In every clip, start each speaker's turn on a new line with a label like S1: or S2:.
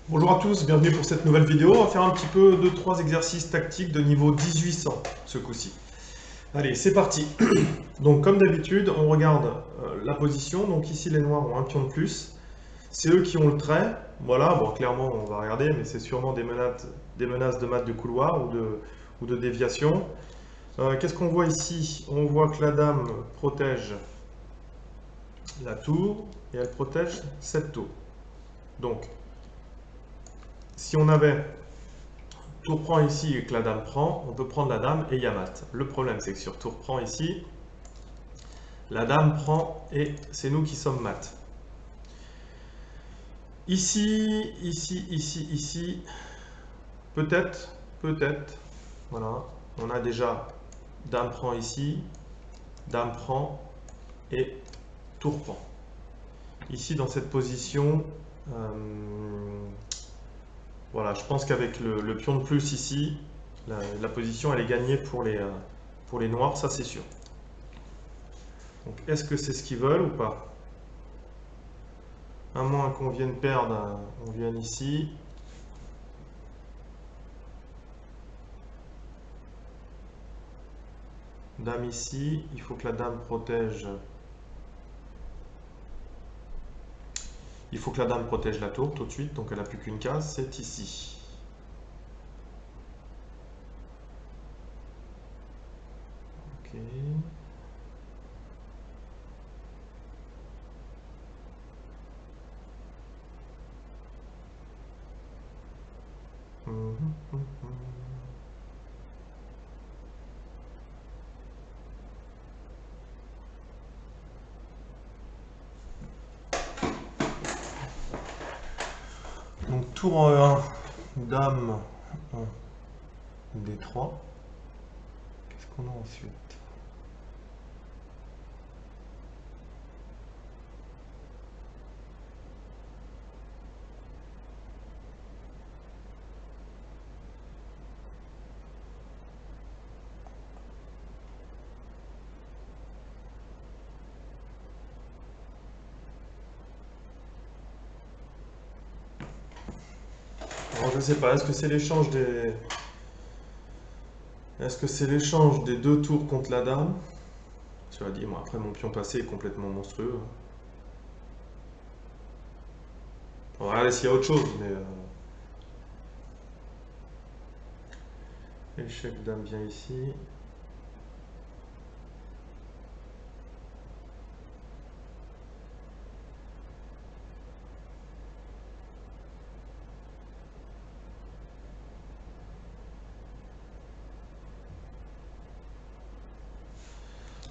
S1: Bonjour à tous, bienvenue pour cette nouvelle vidéo. On va faire un petit peu 2-3 exercices tactiques de niveau 1800 ce coup-ci. Allez, c'est parti. Donc comme d'habitude, on regarde la position. Donc ici les noirs ont un pion de plus. C'est eux qui ont le trait. Voilà, bon clairement on va regarder, mais c'est sûrement des menaces de mat de couloir ou de déviation. Qu'est-ce qu'on voit ici? On voit que la dame protège la tour et elle protège cette tour. Donc, si on avait tour prend ici et que la dame prend, on peut prendre la dame et il y a mat. Le problème, c'est que sur tour prend ici, la dame prend et c'est nous qui sommes mat. Ici, ici, peut-être, voilà, on a déjà dame prend ici, dame prend et tour prend. Ici, dans cette position, voilà, je pense qu'avec le pion de plus ici, la position elle est gagnée pour les noirs, ça c'est sûr. Donc est-ce que c'est ce qu'ils veulent ou pas? À moins qu'on vienne perdre, on vienne ici. Dame ici, il faut que la dame protège. Il faut que la dame protège la tour tout de suite, donc elle n'a plus qu'une case, c'est ici. Ok. Donc tour 1, dame D3. Qu'est-ce qu'on a ensuite? Alors je sais pas, est-ce que c'est l'échange des... Est-ce que c'est l'échange des deux tours contre la dame? Cela dit, moi après mon pion passé est complètement monstrueux. On va regarder s'il y a autre chose, mais... Échec dame vient ici.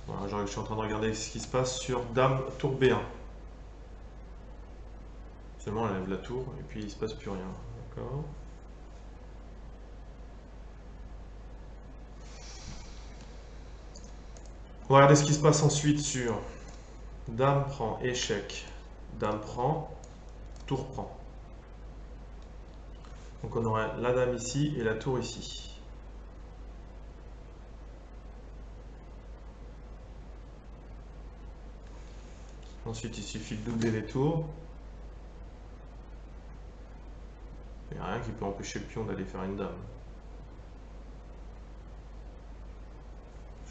S1: Voilà, je suis en train de regarder ce qui se passe sur dame tour B1. Seulement elle lève la tour et puis il se passe plus rien. D'accord. On va regarder ce qui se passe ensuite sur dame prend échec. Dame prend, tour prend. Donc on aurait la dame ici et la tour ici. Ensuite il suffit de doubler les tours. Il n'y a rien qui peut empêcher le pion d'aller faire une dame.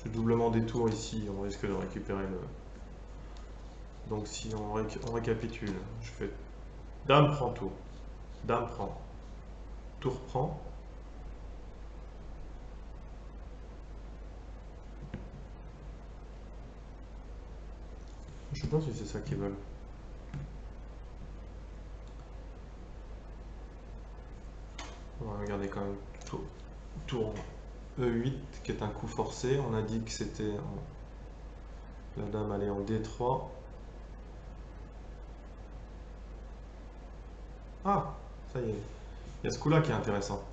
S1: Ce doublement des tours ici, on risque de récupérer le... Donc si on récapitule, je fais dame prend tour, dame prend, tour prend. Je sais pas si c'est ça qu'ils veulent. On va regarder quand même tour E8 qui est un coup forcé. On a dit que c'était la dame allait en D3. Ah, ça y est. Il y a ce coup-là qui est intéressant.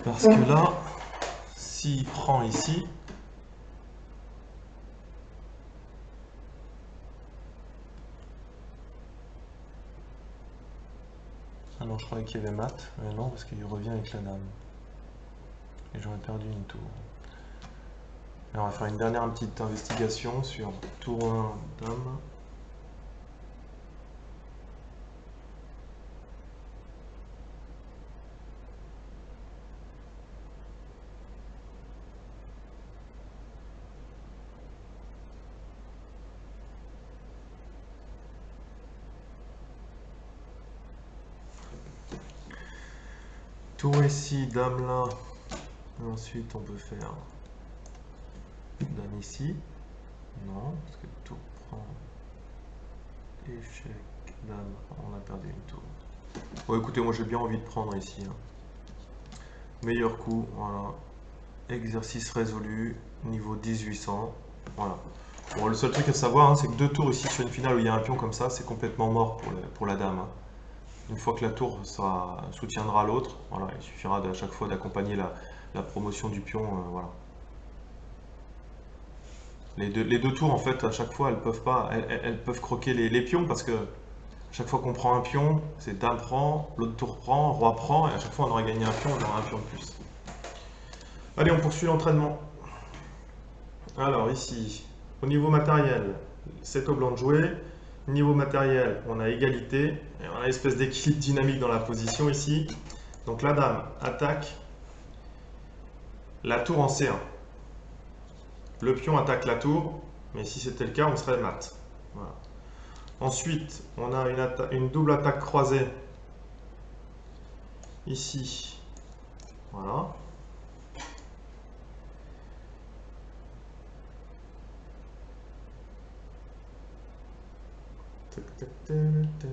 S1: Parce que là, s'il prend ici, ah non, je croyais qu'il y avait mat, mais non, parce qu'il revient avec la dame. Et j'aurais perdu une tour. Et on va faire une dernière petite investigation sur tour 1, dame. tour ici, dame là. Et ensuite, on peut faire dame ici. Non, parce que tour prend échec, dame, on a perdu une tour. Bon, écoutez, moi j'ai bien envie de prendre ici. Hein. Meilleur coup, voilà. Exercice résolu, niveau 1800. Voilà. Bon, le seul truc à savoir, hein, c'est que 2 tours ici sur une finale où il y a un pion comme ça, c'est complètement mort pour la dame. Hein. Une fois que la tour soutiendra l'autre, voilà, il suffira à chaque fois d'accompagner la promotion du pion. Voilà. Les deux tours, en fait, à chaque fois, elles peuvent croquer les pions parce que chaque fois qu'on prend un pion, c'est dame prend, l'autre tour prend, roi prend, et à chaque fois on aurait gagné un pion, on aura un pion de plus. Allez, on poursuit l'entraînement. Alors ici, au niveau matériel, c'est au blanc de jouer. Niveau matériel, on a égalité, et on a une espèce d'équilibre dynamique dans la position ici. Donc la dame attaque la tour en C1. Le pion attaque la tour, mais si c'était le cas, on serait mat. Voilà. Ensuite, on a une double attaque croisée ici. Voilà. Tac, tac, tac, tac.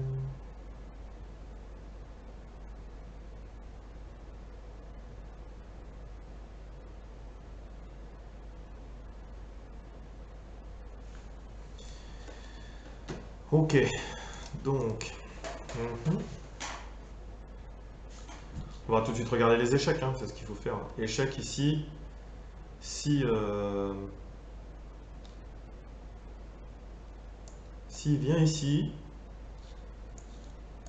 S1: Ok, donc, on va tout de suite regarder les échecs, hein, c'est ce qu'il faut faire. Échec ici, si s'il vient ici,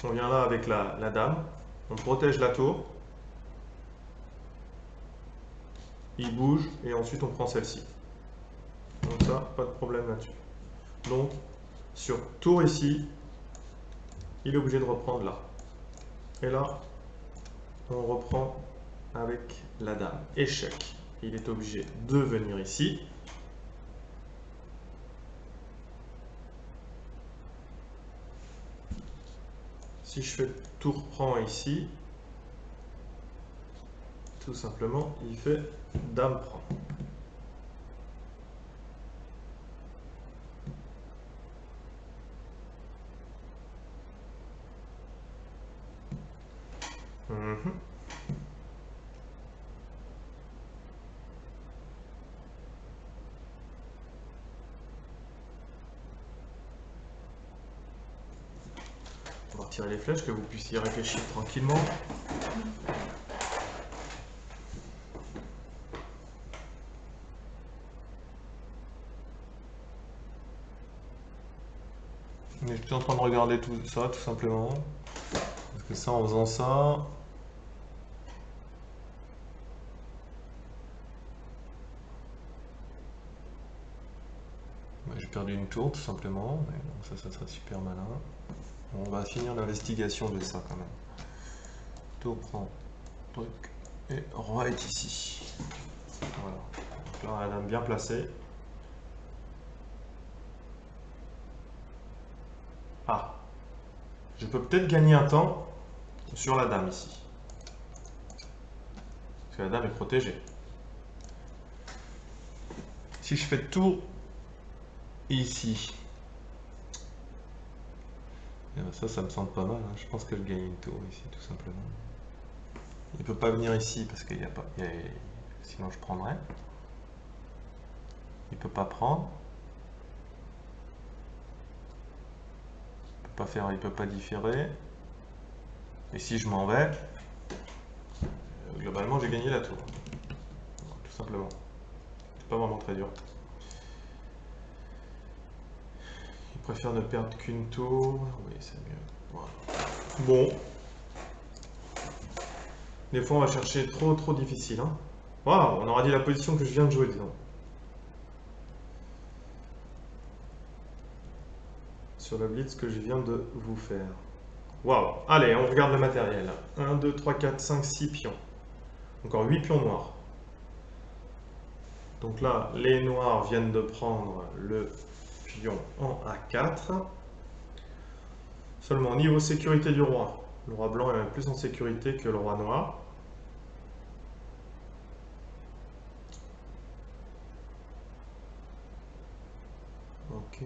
S1: on vient là avec la dame, on protège la tour, il bouge et ensuite on prend celle-ci. Donc ça, pas de problème là-dessus. Donc, sur tour ici, il est obligé de reprendre là. Et là, on reprend avec la dame. Échec, il est obligé de venir ici. Si je fais tour prend ici, tout simplement, il fait dame prend. On va retirer les flèches, que vous puissiez réfléchir tranquillement. Mais je suis en train de regarder tout ça, tout simplement. Parce que ça, en faisant ça... j'ai perdu une tour, tout simplement. Mais donc ça serait super malin. On va finir l'investigation de ça, quand même. Tour prend, truc, et roi est ici. Voilà. Donc là, elle a bien placé. Ah, je peux peut-être gagner un temps sur la dame ici. Parce que la dame est protégée. Si je fais tour ici, ça me semble pas mal. Hein. Je pense que je gagne une tour ici, tout simplement. Il peut pas venir ici parce qu'il n'y a pas... Sinon je prendrais. Il peut pas prendre. Il peut pas différer. Et si je m'en vais, globalement j'ai gagné la tour. Tout simplement. C'est pas vraiment très dur. Il préfère ne perdre qu'une tour. Oui, c'est mieux. Voilà. Bon. Des fois on va chercher trop difficile. Hein. Waouh, on aura dit la position que je viens de jouer, disons. Sur le blitz que je viens de vous faire. Waouh. Allez, on regarde le matériel. 1, 2, 3, 4, 5, 6 pions. Encore 8 pions noirs. Donc là, les noirs viennent de prendre le pion en A4. Seulement, au niveau sécurité du roi, le roi blanc est même plus en sécurité que le roi noir. Ok.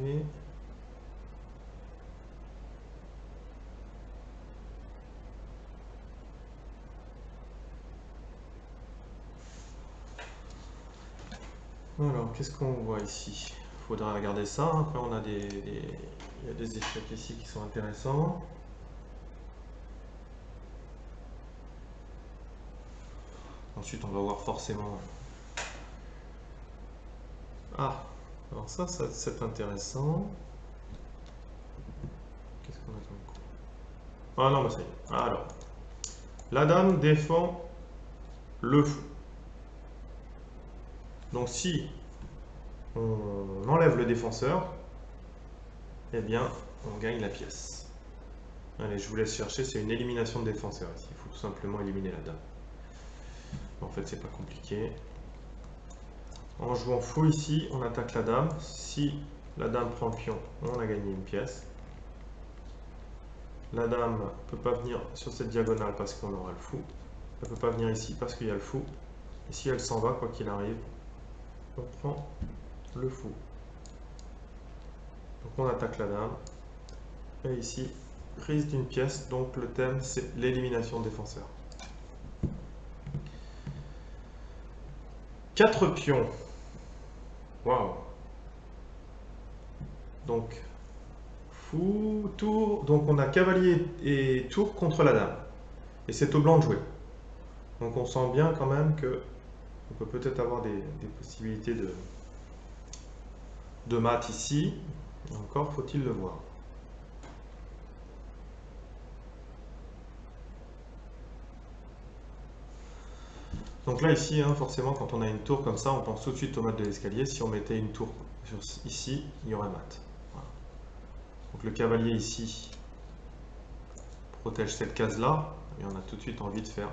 S1: Alors, qu'est-ce qu'on voit ici? Il faudra regarder ça. Après, on a il y a des échecs ici qui sont intéressants. Ensuite, on va voir forcément... Ah, alors ça c'est intéressant. Qu'est-ce qu'on a comme coup? Ah non, mais ça y est. Alors, la dame défend le fou. Donc si on enlève le défenseur, eh bien, on gagne la pièce. Allez, je vous laisse chercher, c'est une élimination de défenseur ici. Il faut tout simplement éliminer la dame. En fait, c'est pas compliqué. En jouant fou ici, on attaque la dame. Si la dame prend le pion, on a gagné une pièce. La dame ne peut pas venir sur cette diagonale parce qu'on aura le fou. Elle ne peut pas venir ici parce qu'il y a le fou. Et si elle s'en va, quoi qu'il arrive, on prend le fou. Donc on attaque la dame. Et ici, prise d'une pièce. Donc le thème, c'est l'élimination de défenseur. 4 pions. Waouh. Donc, fou, tour. Donc on a cavalier et tour contre la dame. Et c'est au blanc de jouer. Donc on sent bien quand même que on peut peut-être avoir des possibilités de mat ici. Et encore faut-il le voir. Donc là ici, hein, forcément quand on a une tour comme ça, on pense tout de suite au mat de l'escalier. Si on mettait une tour ici, il y aurait mat. Voilà. Donc le cavalier ici protège cette case là, et on a tout de suite envie de faire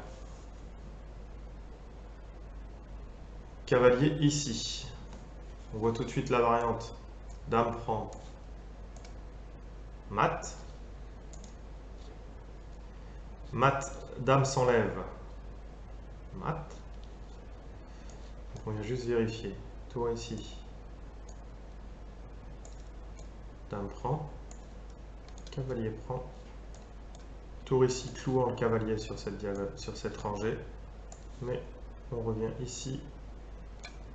S1: cavalier ici. On voit tout de suite la variante. Dame prend mat. Mat, dame s'enlève. Mat. Donc on vient juste vérifier. Tour ici. Dame prend. Cavalier prend. Tour ici, clouant le cavalier sur cette rangée. Mais on revient ici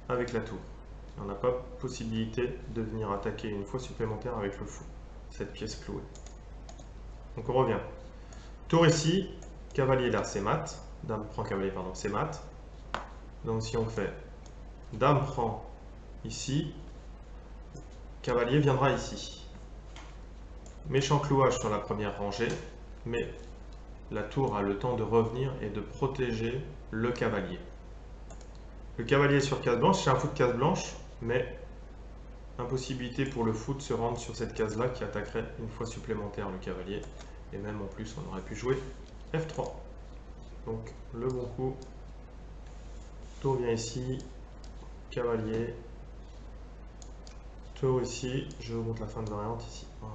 S1: avec la tour. On n'a pas possibilité de venir attaquer une fois supplémentaire avec le fou. Cette pièce clouée. Donc on revient. Tour ici, cavalier là, c'est mat. Dame prend cavalier, pardon, c'est mat. Donc si on fait dame prend ici, cavalier viendra ici. Méchant clouage sur la première rangée, mais la tour a le temps de revenir et de protéger le cavalier. Le cavalier sur case blanche, c'est un fou de case blanche, mais impossibilité pour le fou de se rendre sur cette case-là qui attaquerait une fois supplémentaire le cavalier. Et même en plus, on aurait pu jouer F3. Donc le bon coup, tour vient ici, cavalier, tour ici, je vous montre la fin de variante ici. Voilà.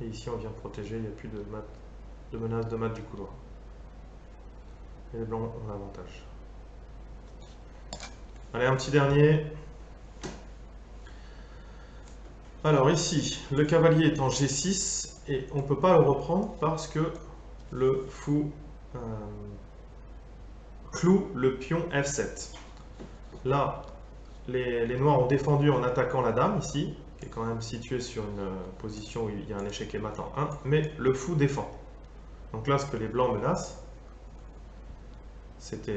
S1: Et ici, on vient protéger, il n'y a plus de menace de mat du couloir. Et les blancs ont l'avantage. Allez, un petit dernier. Alors ici, le cavalier est en G6 et on ne peut pas le reprendre parce que le fou cloue le pion F7. Là, les noirs ont défendu en attaquant la dame ici, qui est quand même située sur une position où il y a un échec et mat en 1, mais le fou défend. Donc là, ce que les blancs menacent, c'est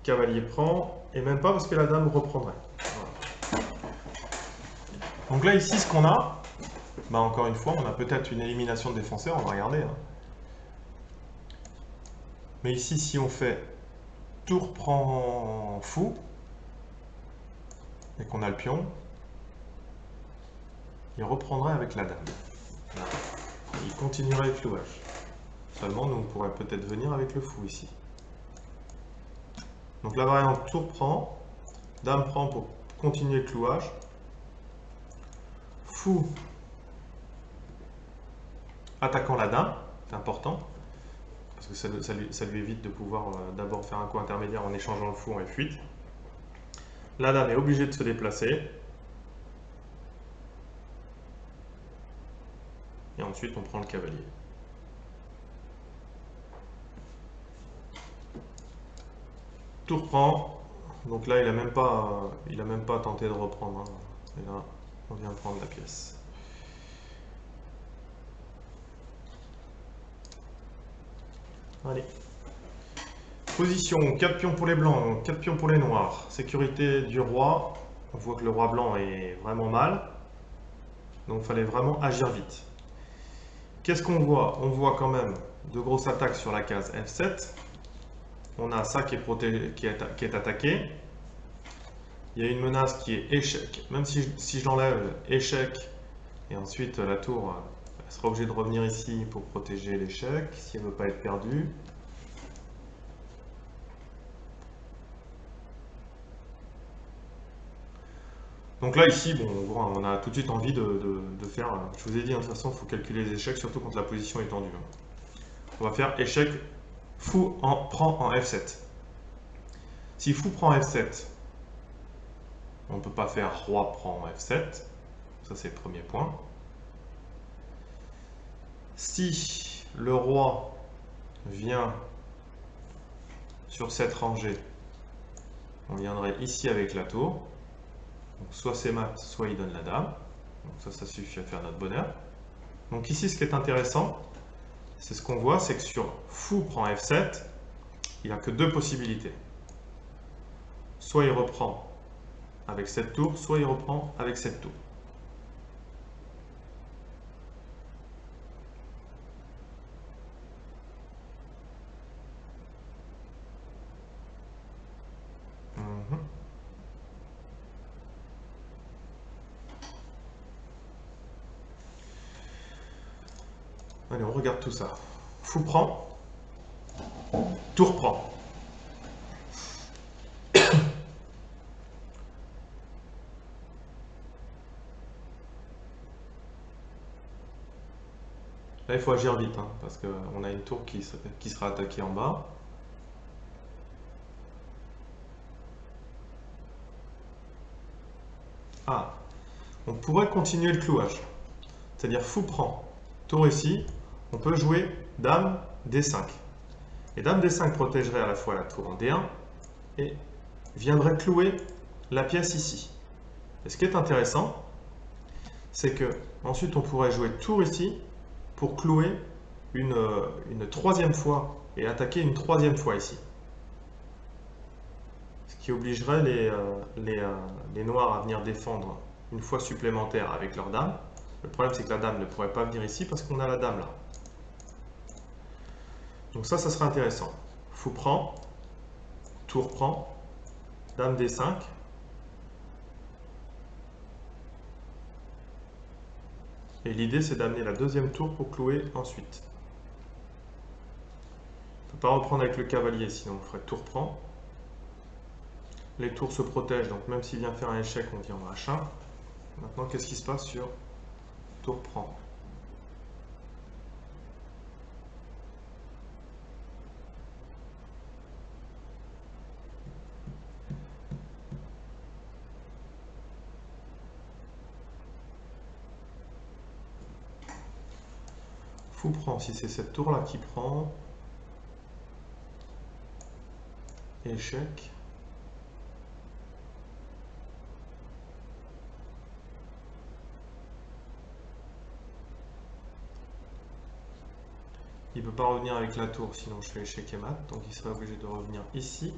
S1: cavalier prend, et même pas parce que la dame reprendrait. Voilà. Donc là, ici, ce qu'on a, bah encore une fois, on a peut-être une élimination de défenseur, on va regarder. Hein. Mais ici, si on fait tour prend fou, et qu'on a le pion, il reprendrait avec la dame. Il continuerait le clouage. Seulement, nous, on pourrait peut-être venir avec le fou ici. Donc la variante tour prend, dame prend pour continuer le clouage, fou attaquant la dame, c'est important, parce que ça lui évite de pouvoir d'abord faire un coup intermédiaire en échangeant le fou en F8. La dame est obligée de se déplacer. Et ensuite, on prend le cavalier. Tour prend. Donc là, il n'a même pas tenté de reprendre. Hein. Et là, on vient prendre la pièce. Allez. Position, 4 pions pour les blancs, 4 pions pour les noirs. Sécurité du roi. On voit que le roi blanc est vraiment mal. Donc il fallait vraiment agir vite. Qu'est-ce qu'on voit? On voit quand même de grosses attaques sur la case F7. On a ça qui est protégé, qui est attaqué. Il y a une menace qui est échec. Même si je l'enlève, échec, et ensuite la tour elle sera obligée de revenir ici pour protéger l'échec, si elle ne veut pas être perdue. Donc là, ici, bon, on a tout de suite envie de faire... Je vous ai dit, hein, de toute façon, il faut calculer les échecs, surtout quand la position est tendue. On va faire échec, fou prend en F7. Si fou prend F7, on ne peut pas faire roi prend en F7. Ça, c'est le premier point. Si le roi vient sur cette rangée, on viendrait ici avec la tour. Donc, soit c'est mat, soit il donne la dame. Donc ça suffit à faire notre bonheur. Donc ici, ce qui est intéressant, c'est ce qu'on voit, c'est que sur fou prend F7, il n'y a que deux possibilités. Soit il reprend avec cette tour, soit il reprend avec cette tour. Allez, on regarde tout ça. Fou prend, tour prend. Là, il faut agir vite, hein, parce qu'on a une tour qui sera attaquée en bas. Ah, on pourrait continuer le clouage. C'est-à-dire fou prend, tour ici, on peut jouer dame D5. Et dame D5 protégerait à la fois la tour en D1 et viendrait clouer la pièce ici. Et ce qui est intéressant, c'est que ensuite on pourrait jouer tour ici pour clouer une troisième fois et attaquer une troisième fois ici. Ce qui obligerait les noirs à venir défendre une fois supplémentaire avec leur dame. Le problème, c'est que la dame ne pourrait pas venir ici parce qu'on a la dame là. Donc ça serait intéressant. Fou prend, tour prend, dame D5. Et l'idée, c'est d'amener la deuxième tour pour clouer ensuite. On ne peut pas reprendre avec le cavalier, sinon on ferait tour prend. Les tours se protègent, donc même s'il vient faire un échec, on vient en H1. Maintenant, qu'est-ce qui se passe sur tour prend? Fou prend, si c'est cette tour-là qui prend. Échec. Il ne peut pas revenir avec la tour, sinon je fais échec et mat, donc il serait obligé de revenir ici.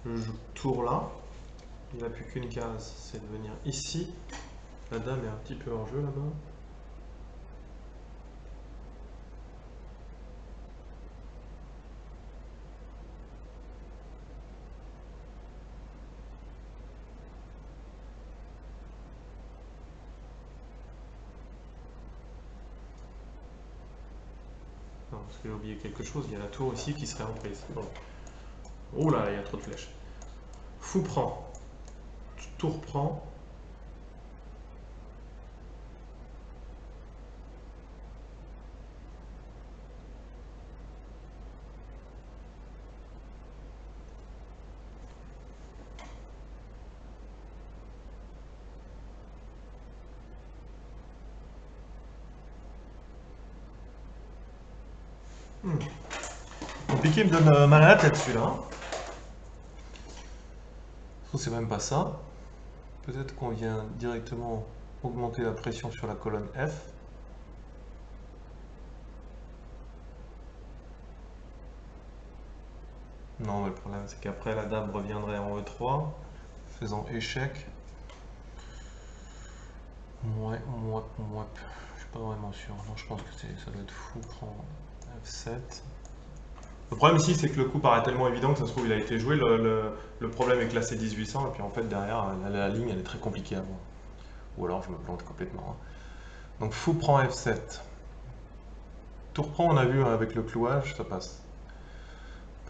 S1: Je joue tour là, il n'a plus qu'une case, c'est de venir ici. La dame est un petit peu en jeu là-bas. Non, parce qu'il a oublié quelque chose, il y a la tour ici qui serait en prise. Bon. Oh là, il y a trop de flèches. Fou prend, tour prend. Compliqué, il me donne mal à la tête celui-là. C'est même pas ça. Peut-être qu'on vient directement augmenter la pression sur la colonne F. Non, mais le problème c'est qu'après la dame reviendrait en E3, faisant échec. Ouais, je suis pas vraiment sûr. Non, je pense que ça doit être fou. Prends F7. Le problème ici, c'est que le coup paraît tellement évident que ça se trouve il a été joué. Le problème est classé 1800 et puis en fait derrière la ligne elle est très compliquée à voir. Ou alors je me plante complètement. Donc fou prend F7. Tour prend, on a vu avec le clouage, ça passe.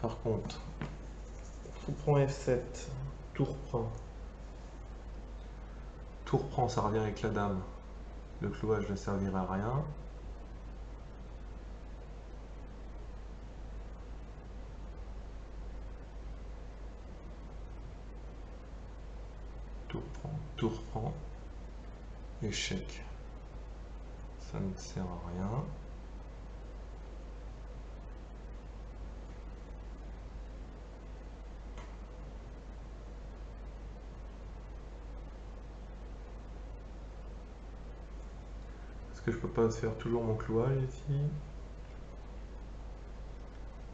S1: Par contre, fou prend F7, tour prend. Tour prend, ça revient avec la dame. Le clouage ne servira à rien. Tour prend. Échec. Ça ne sert à rien. Est-ce que je peux pas faire toujours mon clouage ici?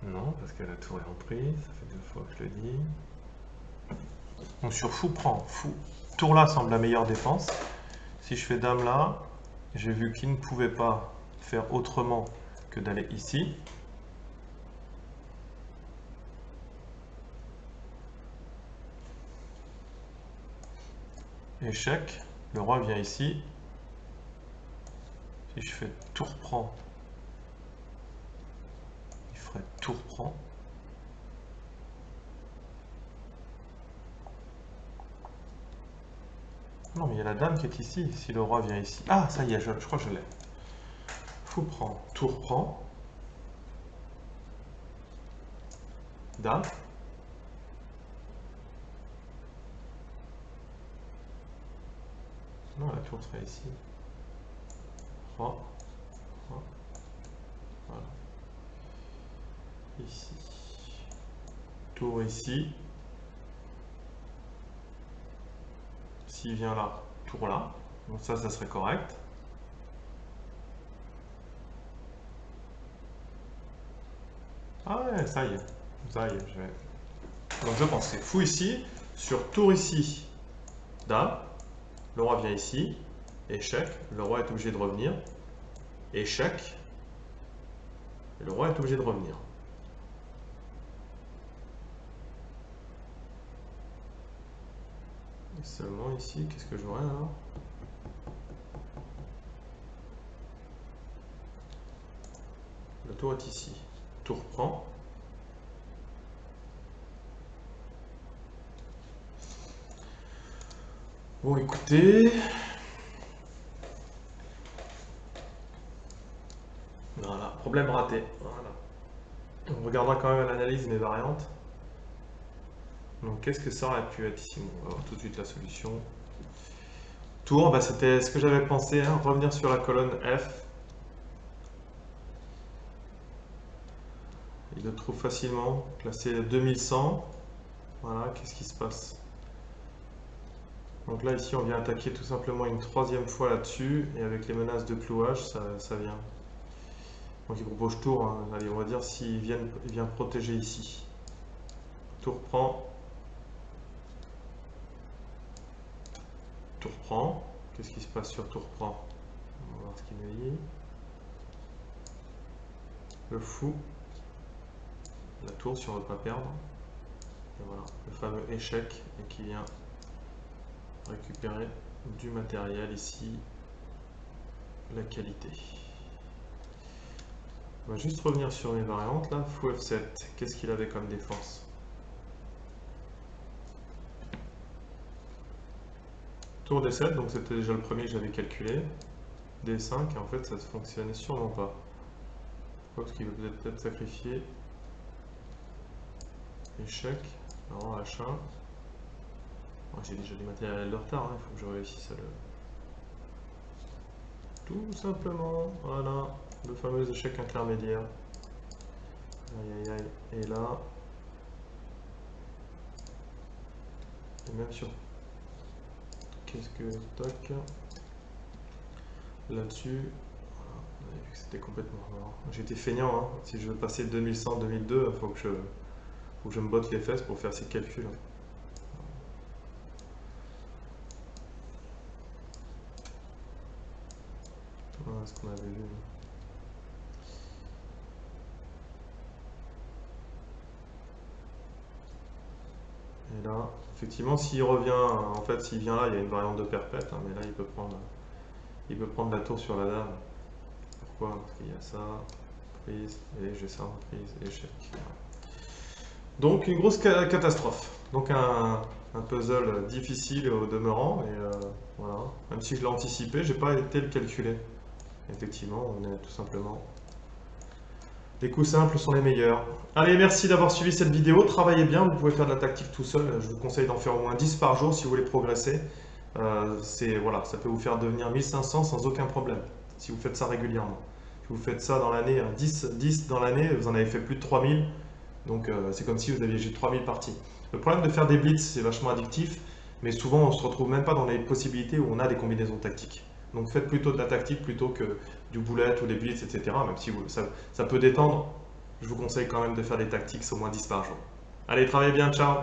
S1: Non, parce que la tour est en prise, ça fait 2 fois que je le dis. Donc sur fou prend, fou. Tour là semble la meilleure défense. Si je fais dame là, j'ai vu qu'il ne pouvait pas faire autrement que d'aller ici. Échec, le roi vient ici. Si je fais tour prend, il ferait tour prend. Non, mais il y a la dame qui est ici. Si le roi vient ici. Ah, ça y est, je crois que je l'ai. Fou prend, tour prend. Dame. Non, la tour serait ici. Roi. Roi. Voilà. Ici. Tour ici. S'il vient là, tour là. Donc ça serait correct. Ah ouais, ça y est. Ça y est, je vais... Donc je pense que c'est fou ici. Sur tour ici, dame. Le roi vient ici. Échec. Le roi est obligé de revenir. Échec. Et le roi est obligé de revenir. Et seulement ici, qu'est-ce que j'aurais alors? La tour est ici. Tour prend. Bon, écoutez. Voilà, problème raté. Voilà. On regardera quand même à l'analyse mes variantes. Donc, qu'est-ce que ça aurait pu être ici? Bon, on va voir tout de suite la solution. Tour, bah, c'était ce que j'avais pensé, hein, revenir sur la colonne F. Il le trouve facilement, classé 2100. Voilà, qu'est-ce qui se passe? Donc là, ici, on vient attaquer tout simplement une 3e fois là-dessus, et avec les menaces de clouage, ça vient. Donc il propose tour, hein. Allez, on va dire s'il vient protéger ici. Tour prend. Tour prend. Qu'est-ce qui se passe sur tour prend? On va voir ce qu'il me dit. Le fou. La tour si on ne veut pas perdre. Et voilà, le fameux échec et qui vient récupérer du matériel ici. La qualité. On va juste revenir sur mes variantes là. Fou F7, qu'est-ce qu'il avait comme défense? Tour D7, donc c'était déjà le premier que j'avais calculé. D5, et en fait ça ne fonctionnait sûrement pas. Parce qu'il veut peut-être sacrifier. Échec. Alors H1. J'ai déjà du matériel de retard, il faut que je réussisse à le... Tout simplement, voilà, le fameux échec intermédiaire. Aïe, aïe, aïe. Et là. Et même sur. Qu'est-ce que. Toc. Là-dessus. Voilà. On avait vu que c'était complètement mort. J'étais feignant, hein. Si je veux passer de 2100 à 2002, il faut que je me botte les fesses pour faire ces calculs. Voilà ce qu'on avait vu. Et là, effectivement, s'il revient, en fait, s'il vient là, il y a une variante de perpète, hein, mais là, il peut prendre la tour sur la dame. Pourquoi? Parce qu'il y a ça, prise, et j'ai ça, prise, échec. Donc, une grosse catastrophe. Donc, un puzzle difficile au demeurant, et voilà. Même si je l'ai anticipé, j'ai pas été le calculer. Effectivement, on est tout simplement. Les coups simples sont les meilleurs. Allez, merci d'avoir suivi cette vidéo. Travaillez bien, vous pouvez faire de la tactique tout seul. Je vous conseille d'en faire au moins 10 par jour si vous voulez progresser. Voilà, ça peut vous faire devenir 1500 sans aucun problème, si vous faites ça régulièrement. Si vous faites ça dans l'année, 10 dans l'année, vous en avez fait plus de 3000. Donc c'est comme si vous aviez juste 3000 parties. Le problème de faire des blitz, c'est vachement addictif, mais souvent on ne se retrouve même pas dans les possibilités où on a des combinaisons tactiques. Donc faites plutôt de la tactique plutôt que du bullet ou des blitz, etc. Même si ça peut détendre, je vous conseille quand même de faire des tactiques au moins 10 par jour. Allez, travaillez bien, ciao!